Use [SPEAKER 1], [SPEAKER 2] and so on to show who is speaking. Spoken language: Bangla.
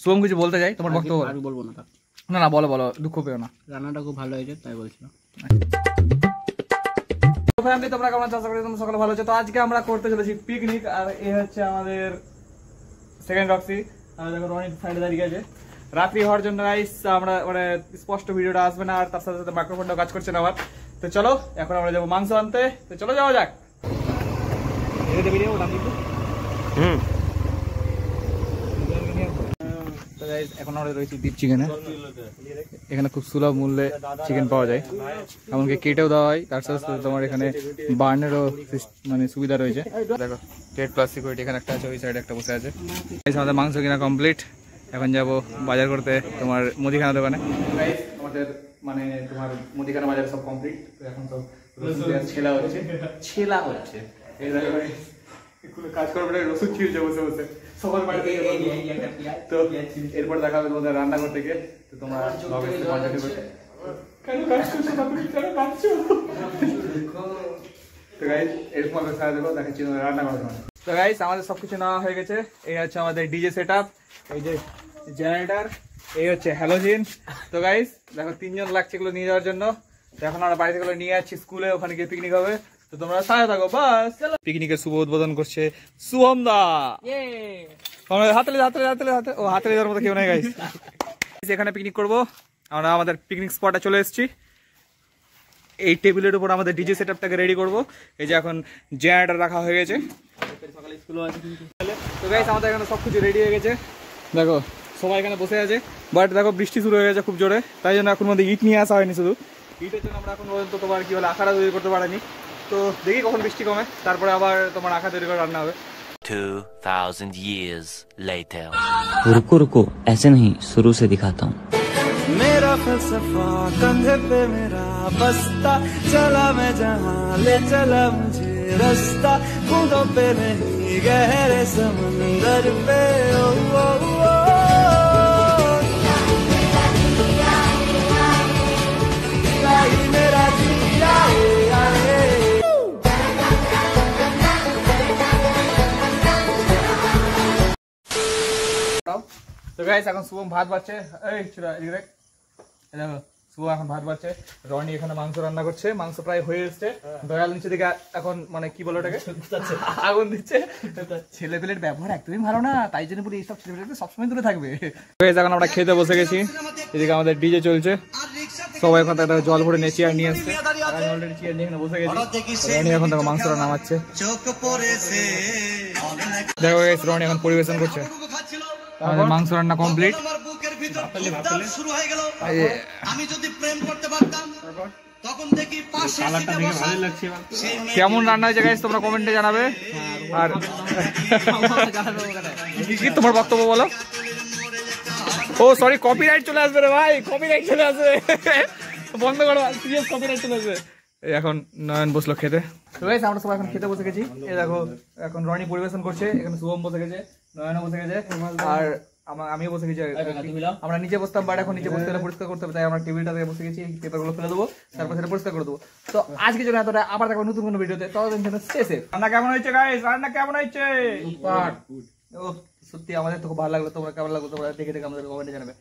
[SPEAKER 1] শুভম কিছু বলতে চাই, তোমার বক্তব্য।
[SPEAKER 2] আমি বলবো না।
[SPEAKER 1] না না বলো বলো, দুঃখ পেও না।
[SPEAKER 2] রান্নাটা খুব ভালো হয়েছে তাই বলছিলাম।
[SPEAKER 1] ফ্যামিলি তোমরা কেমন আছো? আশা করি তোমরা সকলে ভালো আছো। তো আজকে আমরা করতে চলেছি পিকনিক, আর এই হচ্ছে আমাদের সেকেন্ড রক্সি। আর দেখো রনি সাইডে দাঁড়িয়ে আছে। রাত্রি হওয়ার জন্য গাইস আমরা মানে স্পষ্ট ভিডিওটা আসবে না, আর তার সাথে সাথে মাইক্রোফোনটাও কাজ করছে না আমার। তো চলো এখন আমরা যাবো মাংস আনতে। তো চলো যাওয়া যাক। এখন আমরা রয়েছি দীপ চিকেনে। এখানে খুব সুলভ মূল্যে চিকেন পাওয়া যায়, এমনকি কেটেও দেওয়া হয়। তার সাথে সাথে তোমার এখানে বার্নেরও মানে সুবিধা রয়েছে। দেখো 10+ সিকিউরিটি এখানে একটা আছে, ওই সাইডে একটা বসে আছে। আমাদের মাংস কিনা কমপ্লিট। এখন যাব বাজার করতে তোমার মুদিখানা দোকানে। আমাদের মানে তোমার মুদিখানা বাজার সব কমপ্লিট। এখন সব ছেলা হচ্ছে কাজ করবে, রসুন ছিলছে বসে বসে সবার বাড়িতে। তো এরপর দেখা হবে তোমাদের রান্না করতে গিয়ে। তো তোমরা এরকম দেখাচ্ছি রান্না করার সময়। তো গাইস আমাদের সবকিছু নেওয়া হয়ে গেছে। এই হচ্ছে আমাদের ডিজে সেট আপ, এই যে জেনারেটর, এই হচ্ছে হ্যালোজিন। তো গাইস দেখো 3 জন লাগছে এগুলো নিয়ে যাওয়ার জন্য। এখন আমরা বাড়ি থেকে নিয়ে যাচ্ছি স্কুলে, ওখানে গিয়ে পিকনিক হবে। তো তোমরা সাথে থাকো। বাস পিকনিকের শুভ উদ্বোধন করছে শুভম দা। হাতে যাওয়ার মতো কেউ নেই গাইস। এখানে পিকনিক করবো আমরা। আমাদের পিকনিক স্পটে চলে এসেছি। এই টেবিলের উপর আমাদের ডিজে সেটআপটাকে রেডি করব। এই যে এখন জেনারেটর রাখা হয়ে গেছে। তো গাইস আমাদের এখানে সবকিছু রেডি হয়ে গেছে। দেখো সবাই এখানে বসে আছে, বাট দেখো বৃষ্টি শুরু হয়ে গেছে খুব জোরে। তাই জন্য এখন মধ্যে ইট নিয়ে আসা হয়নি। শুধু ইটের জন্য আমরা এখন পর্যন্ত তোমার কি বলে আখাড়া তৈরি করতে পারিনি। তো দেখি কখন বৃষ্টি কমে, তারপরে আবার তোমার আখা তৈরি করে রান্না হবে।
[SPEAKER 3] 2000 years later.
[SPEAKER 4] रुको रुको ऐसे नहीं, शुरू से दिखाता हूँ।
[SPEAKER 5] मेरा फलसफा कंधे पे मेरा बस्ता, चला मैं जहाँ ले चला मुझे रास्ता, बूंदों पे नहीं गहरे समंदर पे। ओ, ओ, ओ, मेरा जिया
[SPEAKER 1] তো গাইস এখন শুভম ভাত বাড়ছে। এই দেখো শুভম এখন ভাত বাড়ছে। রনি এখানে মাংস রান্না করছে। মাংস প্রায় হয়ে এসছে। দয়াল নিচে দিকে এখন মানে কি বলো ওটাকে আগুন দিচ্ছে। ছেলে পেলের ব্যবহার একদমই ভালো না, তাই জন্য বলি এইসব ছেলে পেলে সবসময় দূরে থাকবে। এখন আমরা খেতে বসে গেছি। এদিকে আমাদের ডিজে চলছে, সবাই এখন তাদের জল ভরে নিয়ে চেয়ার নিয়ে আসছে। আমি অলরেডি চেয়ার নিয়ে এখানে বসে গেছি। রনি এখন দেখো মাংসটা নামাচ্ছে। দেখো গাইস রনি এখন পরিবেশন করছে। আমাদের মাংস রান্না কমপ্লিট। কেমন রান্না হয়েছে গাইস তোমরা কমেন্টে জানাবে। আর কি তোমার বক্তব্য বলো। ও সরি কপিরাইট চলে আসবে রে ভাই, কপিরাইট চলে আসবে, বন্ধ করো, সিরিয়াস কপিরাইট চলে আসবে। এখন নয়ন বসলো খেতে। তো গাইস আমরা সবাই এখন খেতে বসে গেছি। এই দেখো এখন রনি পরিবেশন করছে, এখানে শুভম বসে গেছে, নয়নও বসে গেছে, আর আমিও বসে গেছি। আমরা নিচে বসতাম, বাট এখন নিচে বসতে গেলে পরিষ্কার করতে হবে, তাই আমরা টেবিলটাতে বসে গেছি। পেপারগুলো ফেলে দেবো, তারপর সেটা পরিষ্কার করে দেবো। তো আজকে জন্য এতটা, আবার দেখো নতুন কোনো ভিডিওতে। ততদিন জন্য শেষে রান্না কেমন হয়েছে গাইস? রান্না কেমন হয়েছে? ও সত্যি আমাদের তো খুব ভালো লাগলো। তোমরা কেমন লাগলো তোমরা দেখে আমাদের কমেন্টে জানাবে।